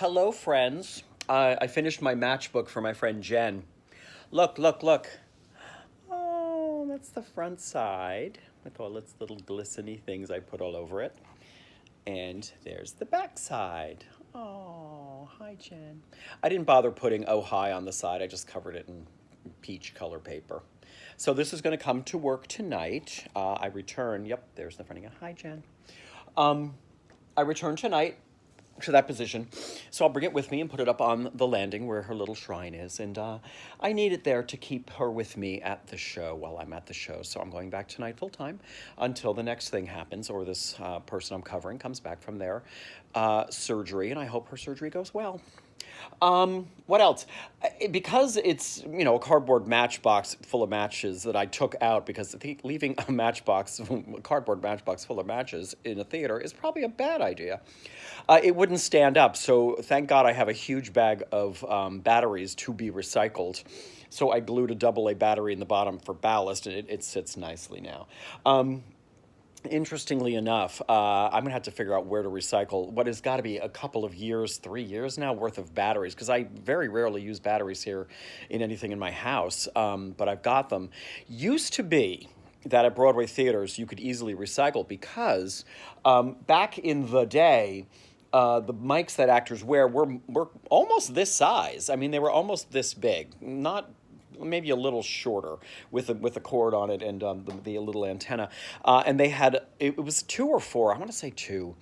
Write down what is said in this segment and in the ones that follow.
Hello, friends. I finished my matchbook for my friend Jen. Look, look, look. Oh, that's the front side with all its little glistening things I put all over it. And there's the back side. Oh, hi, Jen. I didn't bother putting oh hi on the side. I just covered it in peach color paper. So this is going to come to work tonight. I return. Yep, there's the front again. Hi, Jen. Um, I return tonight to that position. So I'll bring it with me and put it up on the landing where her little shrine is. And I need it there to keep her with me at the show while I'm at the show. So I'm going back tonight full time until the next thing happens or this person I'm covering comes back from their surgery. And I hope her surgery goes well. What else? Because it's, a cardboard matchbox full of matches that I took out because leaving a cardboard matchbox full of matches in a theater is probably a bad idea. It wouldn't stand up, so thank God I have a huge bag of batteries to be recycled. So I glued a AA battery in the bottom for ballast, and it sits nicely now. Interestingly enough, I'm going to have to figure out where to recycle what has got to be a couple of years, 3 years now, worth of batteries, because I very rarely use batteries here in anything in my house, but I've got them. Used to be that at Broadway theaters you could easily recycle because back in the day, the mics that actors wear were almost this size. I mean, they were almost this big, not maybe a little shorter with a cord on it and the little antenna. And they had, it was 2 or 4, I want to say 2,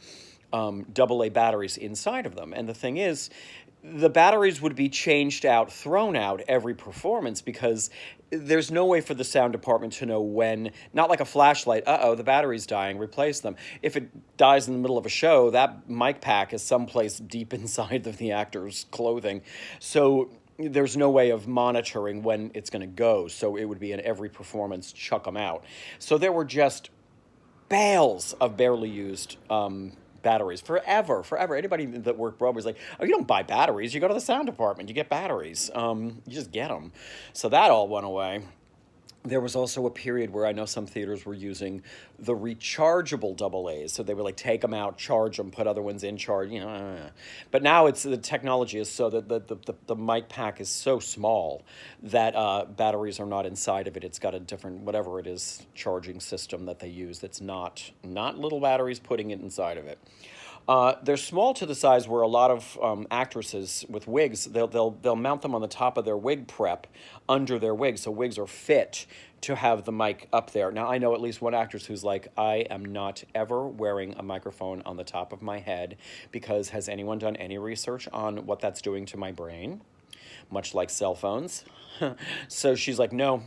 AA batteries inside of them. And the thing is, the batteries would be changed out, thrown out every performance because there's no way for the sound department to know when, not like a flashlight, the battery's dying, replace them. If it dies in the middle of a show, that mic pack is someplace deep inside of the actor's clothing. So there's no way of monitoring when it's going to go. So it would be in every performance, chuck them out. So there were just bales of barely used batteries forever. Anybody that worked Broadway is like, oh, you don't buy batteries. You go to the sound department. You get batteries. You just get them. So that all went away. There was also a period where I know some theaters were using the rechargeable AA's. So they would take them out, charge them, put other ones in, charge, But now the technology is so that the mic pack is so small that batteries are not inside of it. It's got a different, whatever it is, charging system that they use that's not little batteries putting it inside of it. They're small to the size where a lot of actresses with wigs, they'll mount them on the top of their wig prep under their wigs, so wigs are fit to have the mic up there. Now, I know at least one actress who's like, I am not ever wearing a microphone on the top of my head because has anyone done any research on what that's doing to my brain? Much like cell phones. So she's like, no,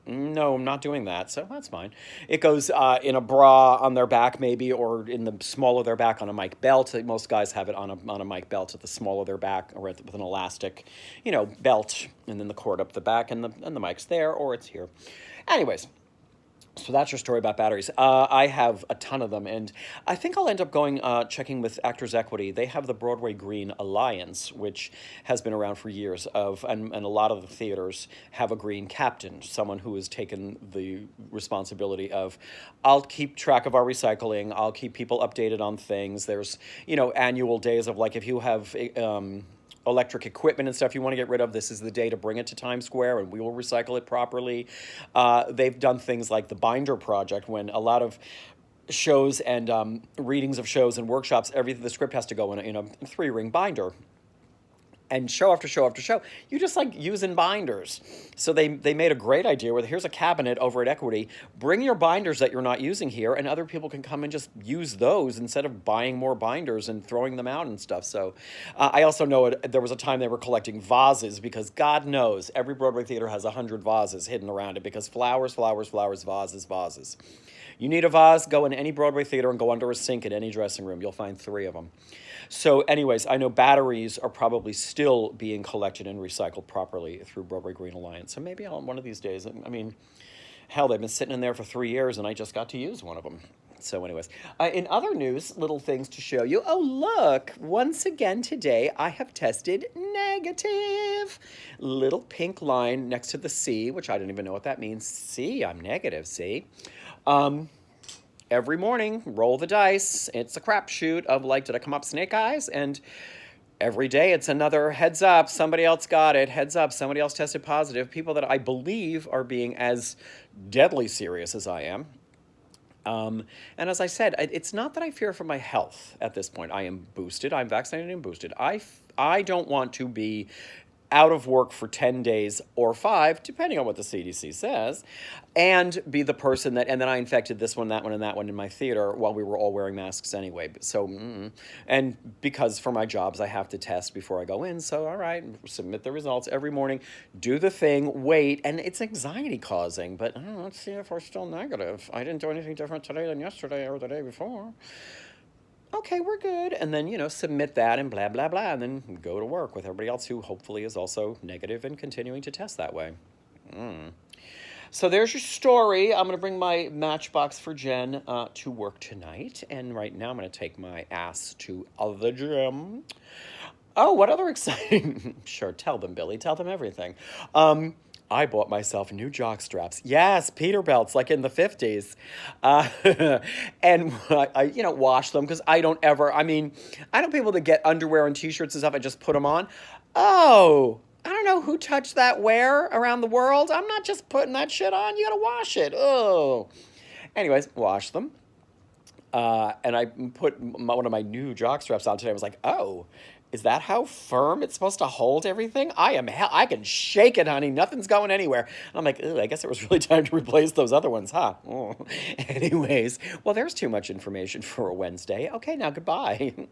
I'm not doing that, so that's fine. It goes in a bra on their back, maybe, or in the small of their back on a mic belt. Most guys have it on a mic belt at the small of their back, or with an elastic, belt, and then the cord up the back, and the mic's there, or it's here. Anyways. So that's your story about batteries. I have a ton of them, and I think I'll end up going checking with Actors Equity. They have the Broadway Green Alliance, which has been around for years, and a lot of the theaters have a green captain, someone who has taken the responsibility of, I'll keep track of our recycling, I'll keep people updated on things. There's, annual days of, if you have electric equipment and stuff you want to get rid of, this is the day to bring it to Times Square and we will recycle it properly. They've done things like the Binder Project, when a lot of shows and readings of shows and workshops, the script has to go in a 3-ring binder. And show after show after show, you just using binders. So they made a great idea where here's a cabinet over at Equity. Bring your binders that you're not using here, and other people can come and just use those instead of buying more binders and throwing them out and stuff. So I also know there was a time they were collecting vases because God knows every Broadway theater has 100 vases hidden around it because flowers, vases. You need a vase, go in any Broadway theater and go under a sink in any dressing room. You'll find 3 of them. So anyways, I know batteries are probably still being collected and recycled properly through Broadway Green Alliance. So maybe one of these days, hell, they've been sitting in there for 3 years and I just got to use one of them. So anyways, in other news, little things to show you. Oh, look, once again today, I have tested negative. Little pink line next to the C, which I don't even know what that means. C, I'm negative, see? Every morning, roll the dice. It's a crapshoot of did I come up snake eyes? And every day it's another heads up, somebody else got it, heads up, somebody else tested positive. People that I believe are being as deadly serious as I am. And as I said, it's not that I fear for my health at this point. I am boosted. I'm vaccinated and boosted. I don't want to be out of work for 10 days or 5, depending on what the CDC says, and be the person that, and then I infected this one, that one, and that one in my theater while we were all wearing masks anyway. So, and because for my jobs, I have to test before I go in. So, all right, submit the results every morning, do the thing, wait, and it's anxiety causing, but let's see if we're still negative. I didn't do anything different today than yesterday or the day before. Okay, we're good. And then, submit that and blah, blah, blah, and then go to work with everybody else who hopefully is also negative and continuing to test that way. So there's your story. I'm going to bring my Matchbox for Jen to work tonight. And right now I'm going to take my ass to the gym. Oh, what other exciting... Sure, tell them, Billy. Tell them everything. I bought myself new jock straps. Yes, Peterbilts, like in the 50s. And I wash them because I don't people that get underwear and T-shirts and stuff, I just put them on. Oh, I don't know who touched that wear around the world. I'm not just putting that shit on. You got to wash it. Oh. Anyways, wash them. And I put one of my new jock straps on today. I was like, oh, is that how firm it's supposed to hold everything? I can shake it, honey. Nothing's going anywhere. And I'm like, I guess it was really time to replace those other ones, huh? Oh. Anyways, well, there's too much information for a Wednesday. Okay, now goodbye.